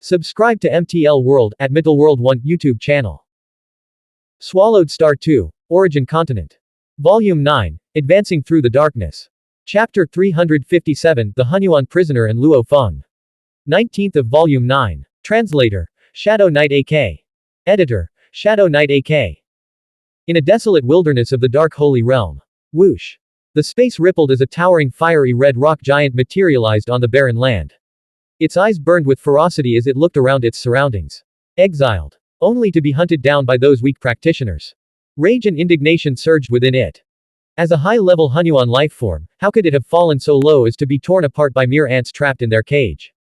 Subscribe to MTL World at Mittel World 1 YouTube channel. Swallowed Star 2, Origin Continent. Volume 9, Advancing Through the Darkness. Chapter 357, The Xuanhuan Prisoner and Luo Feng. 19th of Volume 9. Translator, Shadow Knight AK. Editor, Shadow Knight AK. In a desolate wilderness of the dark holy realm. Whoosh. The space rippled as a towering fiery red rock giant materialized on the barren land. Its eyes burned with ferocity as it looked around its surroundings. Exiled. Only to be hunted down by those weak practitioners. Rage and indignation surged within it. As a high-level Xuanhuan lifeform, how could it have fallen so low as to be torn apart by mere ants trapped in their cage?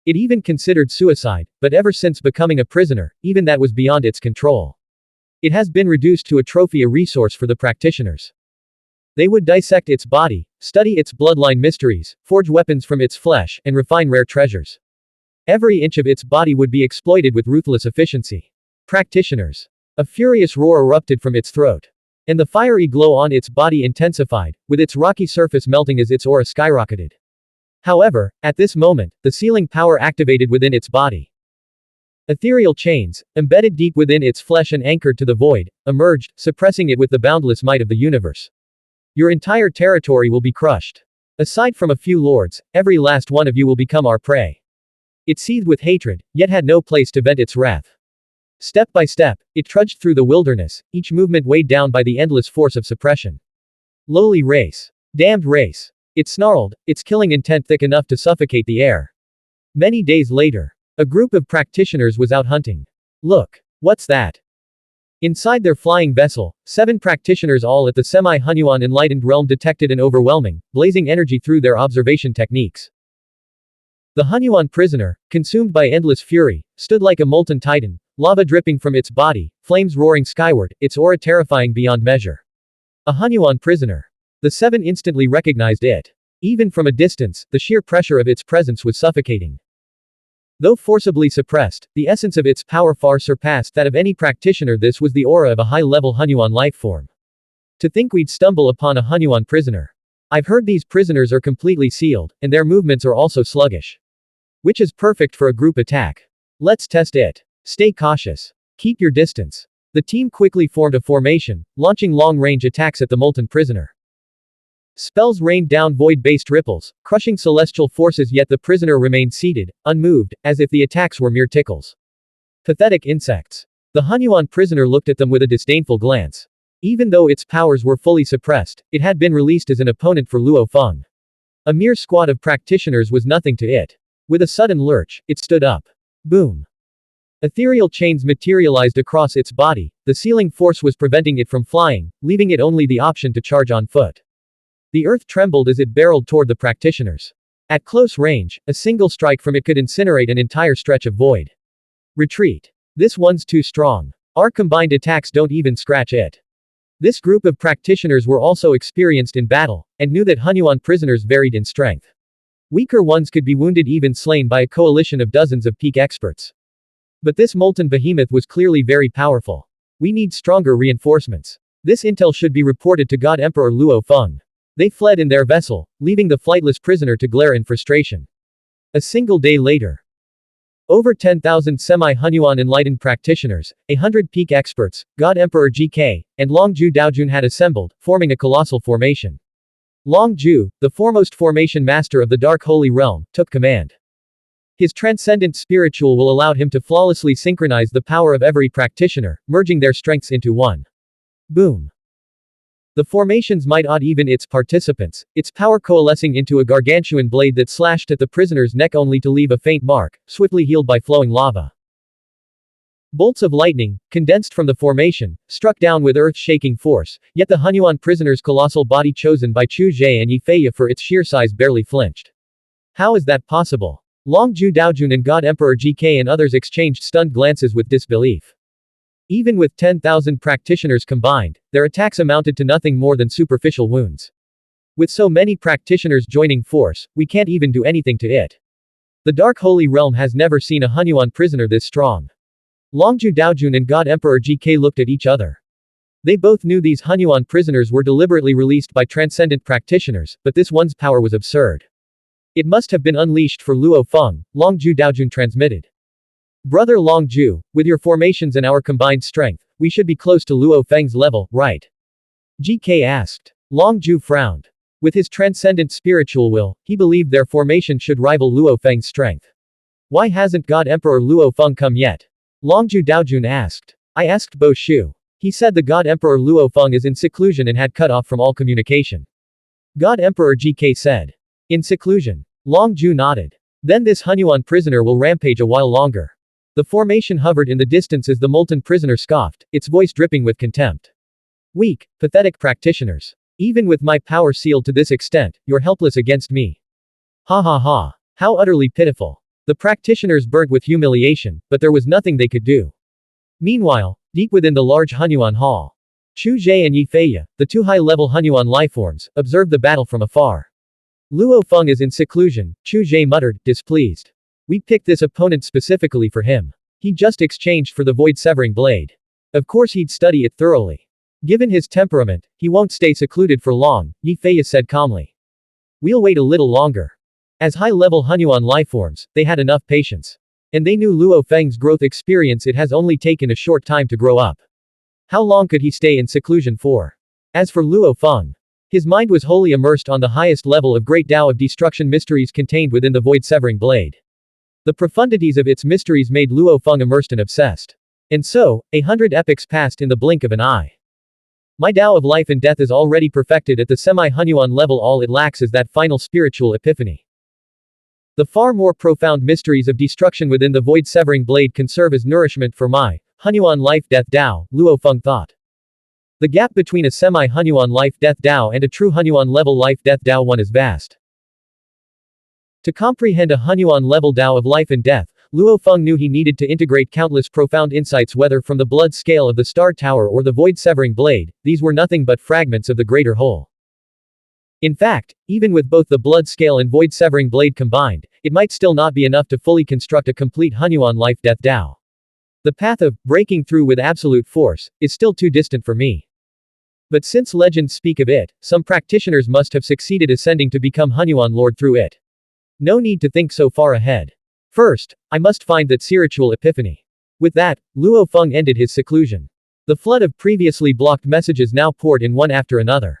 It even considered suicide, but ever since becoming a prisoner, even that was beyond its control. It has been reduced to a trophy, a resource for the practitioners. They would dissect its body, study its bloodline mysteries, forge weapons from its flesh, and refine rare treasures. Every inch of its body would be exploited with ruthless efficiency. Practitioners. A furious roar erupted from its throat. And the fiery glow on its body intensified, with its rocky surface melting as its aura skyrocketed. However, at this moment, the sealing power activated within its body. Ethereal chains, embedded deep within its flesh and anchored to the void, emerged, suppressing it with the boundless might of the universe. Your entire territory will be crushed. Aside from a few lords, every last one of you will become our prey. It seethed with hatred, yet had no place to vent its wrath. Step by step, it trudged through the wilderness, each movement weighed down by the endless force of suppression. Lowly race. Damned race. It snarled, its killing intent thick enough to suffocate the air. Many days later, a group of practitioners was out hunting. Look. What's that? Inside their flying vessel, 7 practitioners all at the semi-Xuanhuan enlightened realm detected an overwhelming, blazing energy through their observation techniques. The Xuanhuan prisoner, consumed by endless fury, stood like a molten titan, lava dripping from its body, flames roaring skyward, its aura terrifying beyond measure. A Xuanhuan prisoner. The 7 instantly recognized it. Even from a distance, the sheer pressure of its presence was suffocating. Though forcibly suppressed, the essence of its power far surpassed that of any practitioner. This was the aura of a high-level Xuanhuan lifeform. To think we'd stumble upon a Xuanhuan prisoner. I've heard these prisoners are completely sealed, and their movements are also sluggish. Which is perfect for a group attack. Let's test it. Stay cautious. Keep your distance. The team quickly formed a formation, launching long-range attacks at the molten prisoner. Spells rained down void-based ripples, crushing celestial forces, yet the prisoner remained seated, unmoved, as if the attacks were mere tickles. Pathetic insects. The Xuanhuan prisoner looked at them with a disdainful glance. Even though its powers were fully suppressed, it had been released as an opponent for Luo Feng. A mere squad of practitioners was nothing to it. With a sudden lurch, it stood up. Boom. Ethereal chains materialized across its body, the sealing force was preventing it from flying, leaving it only the option to charge on foot. The earth trembled as it barreled toward the practitioners. At close range, a single strike from it could incinerate an entire stretch of void. Retreat. This one's too strong. Our combined attacks don't even scratch it. This group of practitioners were also experienced in battle, and knew that Xuanhuan prisoners varied in strength. Weaker ones could be wounded, even slain by a coalition of dozens of peak experts. But this molten behemoth was clearly very powerful. We need stronger reinforcements. This intel should be reported to God Emperor Luo Feng. They fled in their vessel, leaving the flightless prisoner to glare in frustration. A single day later. Over 10,000 semi-Xuanhuan enlightened practitioners, 100 peak experts, God Emperor GK, and Long Ju Daojun had assembled, forming a colossal formation. Long Ju, the foremost formation master of the Dark Holy Realm, took command. His transcendent spiritual will allowed him to flawlessly synchronize the power of every practitioner, merging their strengths into one. Boom. The formation's might awed even its participants, its power coalescing into a gargantuan blade that slashed at the prisoner's neck only to leave a faint mark, swiftly healed by flowing lava. Bolts of lightning, condensed from the formation, struck down with earth-shaking force, yet the Xuanhuan prisoner's colossal body, chosen by Chu Zhe and Yi Feiya for its sheer size, barely flinched. How is that possible? Long Ju Daojun and God Emperor GK and others exchanged stunned glances with disbelief. Even with 10,000 practitioners combined, their attacks amounted to nothing more than superficial wounds. With so many practitioners joining force, we can't even do anything to it. The Dark Holy Realm has never seen a Xuanhuan prisoner this strong. Longju Daojun and God Emperor GK looked at each other. They both knew these Xuanhuan prisoners were deliberately released by transcendent practitioners, but this one's power was absurd. It must have been unleashed for Luo Feng, Longju Daojun transmitted. Brother Longju, with your formations and our combined strength, we should be close to Luo Feng's level, right? GK asked. Longju frowned. With his transcendent spiritual will, he believed their formation should rival Luo Feng's strength. Why hasn't God Emperor Luo Feng come yet? Longju Daojun asked. I asked Bo Shu. He said the God Emperor Luo Feng is in seclusion and had cut off from all communication. God Emperor GK said. In seclusion. Longju nodded. Then this Hunyuan prisoner will rampage a while longer. The formation hovered in the distance as the molten prisoner scoffed, its voice dripping with contempt. Weak, pathetic practitioners. Even with my power sealed to this extent, you're helpless against me. Ha ha ha. How utterly pitiful. The practitioners burnt with humiliation, but there was nothing they could do. Meanwhile, deep within the large Hunyuan hall, Chu Zhe and Yi Feiya, the two high-level Hunyuan lifeforms, observed the battle from afar. Luo Feng is in seclusion, Chu Zhe muttered, displeased. We picked this opponent specifically for him. He just exchanged for the void-severing blade. Of course he'd study it thoroughly. Given his temperament, he won't stay secluded for long, Yi Feiya said calmly. We'll wait a little longer. As high-level Hunyuan lifeforms, they had enough patience. And they knew Luo Feng's growth experience, it has only taken a short time to grow up. How long could he stay in seclusion for? As for Luo Feng, his mind was wholly immersed on the highest level of great Tao of destruction mysteries contained within the void-severing blade. The profundities of its mysteries made Luo Feng immersed and obsessed. And so, 100 epochs passed in the blink of an eye. My Tao of life and death is already perfected at the semi-Hunyuan level, all it lacks is that final spiritual epiphany. The far more profound mysteries of destruction within the void-severing blade can serve as nourishment for my Hunyuan life-death Tao, Luo Feng thought. The gap between a semi-Hunyuan life-death Tao and a true Hunyuan level life-death Tao one is vast. To comprehend a Hunyuan level Tao of life and death, Luo Feng knew he needed to integrate countless profound insights, whether from the blood scale of the Star Tower or the void-severing blade. These were nothing but fragments of the greater whole. In fact, even with both the blood scale and void-severing blade combined, it might still not be enough to fully construct a complete Hunyuan life-death Tao. The path of breaking through with absolute force is still too distant for me. But since legends speak of it, some practitioners must have succeeded ascending to become Hunyuan Lord through it. No need to think so far ahead. First, I must find that spiritual epiphany. With that, Luo Feng ended his seclusion. The flood of previously blocked messages now poured in one after another.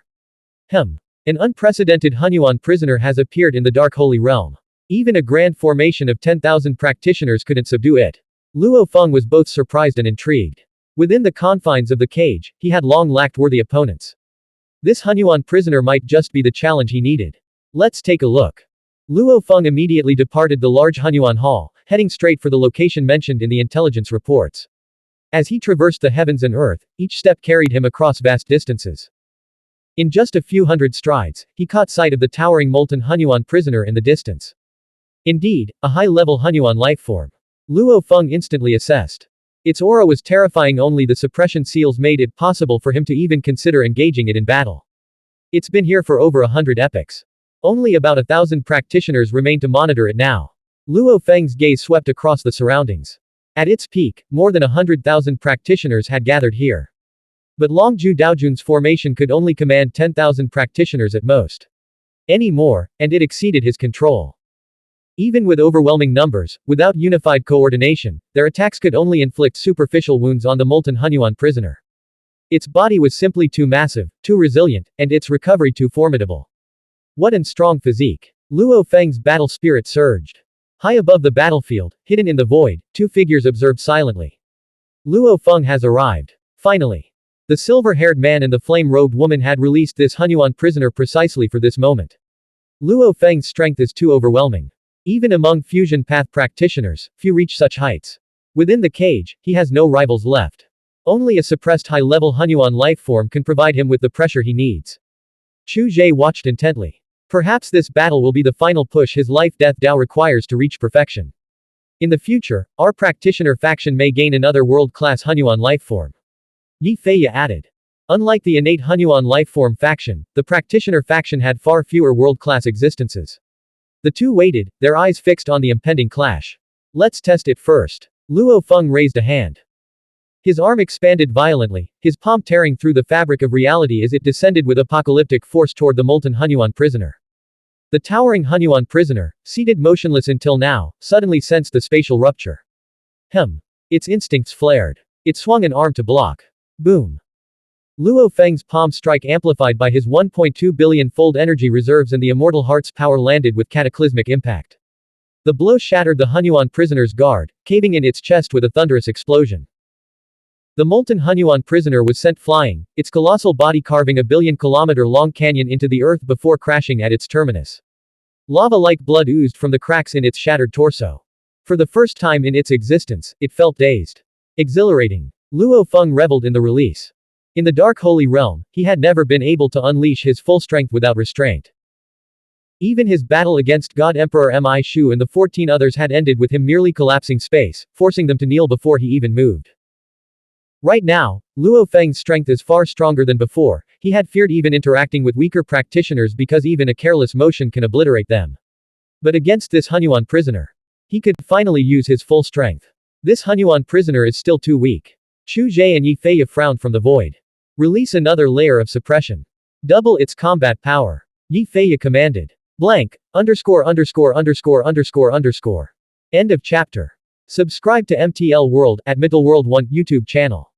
An unprecedented Hunyuan prisoner has appeared in the Dark Holy Realm. Even a grand formation of 10,000 practitioners couldn't subdue it. Luo Feng was both surprised and intrigued. Within the confines of the cage, he had long lacked worthy opponents. This Hunyuan prisoner might just be the challenge he needed. Let's take a look. Luo Feng immediately departed the large Hunyuan hall, heading straight for the location mentioned in the intelligence reports. As he traversed the heavens and earth, each step carried him across vast distances. In just a few hundred strides, he caught sight of the towering molten Hunyuan prisoner in the distance. Indeed, a high-level Hunyuan lifeform. Luo Feng instantly assessed. Its aura was terrifying, only the suppression seals made it possible for him to even consider engaging it in battle. It's been here for over 100 epochs. Only about 1,000 practitioners remain to monitor it now. Luo Feng's gaze swept across the surroundings. At its peak, more than 100,000 practitioners had gathered here. But Longju Daojun's formation could only command 10,000 practitioners at most. Any more, and it exceeded his control. Even with overwhelming numbers, without unified coordination, their attacks could only inflict superficial wounds on the molten Hunyuan prisoner. Its body was simply too massive, too resilient, and its recovery too formidable. What an strong physique. Luo Feng's battle spirit surged. High above the battlefield, hidden in the void, two figures observed silently. Luo Feng has arrived. Finally. The silver-haired man and the flame-robed woman had released this Hunyuan prisoner precisely for this moment. Luo Feng's strength is too overwhelming. Even among fusion path practitioners, few reach such heights. Within the cage, he has no rivals left. Only a suppressed high-level Hunyuan lifeform can provide him with the pressure he needs. Chu Zhe watched intently. Perhaps this battle will be the final push his life-death Tao requires to reach perfection. In the future, our practitioner faction may gain another world-class Hunyuan lifeform. Yi Feiya added. Unlike the innate Hunyuan lifeform faction, the practitioner faction had far fewer world-class existences. The two waited, their eyes fixed on the impending clash. Let's test it first. Luo Feng raised a hand. His arm expanded violently, his palm tearing through the fabric of reality as it descended with apocalyptic force toward the molten Hunyuan prisoner. The towering Hunyuan prisoner, seated motionless until now, suddenly sensed the spatial rupture. Its instincts flared. It swung an arm to block. Boom. Luo Feng's palm strike amplified by his 1.2 billion-fold energy reserves and the immortal heart's power landed with cataclysmic impact. The blow shattered the Xuanhuan prisoner's guard, caving in its chest with a thunderous explosion. The molten Xuanhuan prisoner was sent flying, its colossal body carving a billion-kilometer-long canyon into the earth before crashing at its terminus. Lava-like blood oozed from the cracks in its shattered torso. For the first time in its existence, it felt dazed. Exhilarating. Luo Feng reveled in the release. In the dark holy realm, he had never been able to unleash his full strength without restraint. Even his battle against God Emperor Mi Shu and the 14 others had ended with him merely collapsing space, forcing them to kneel before he even moved. Right now, Luo Feng's strength is far stronger than before. He had feared even interacting with weaker practitioners because even a careless motion can obliterate them. But against this Xuanhuan prisoner, he could finally use his full strength. This Xuanhuan prisoner is still too weak. Chu Zhe and Yi Fei frowned from the void. Release another layer of suppression. Double its combat power. Yi Fei commanded. Blank, underscore underscore underscore underscore underscore. End of chapter. Subscribe to MTL World at Middle World 1 YouTube channel.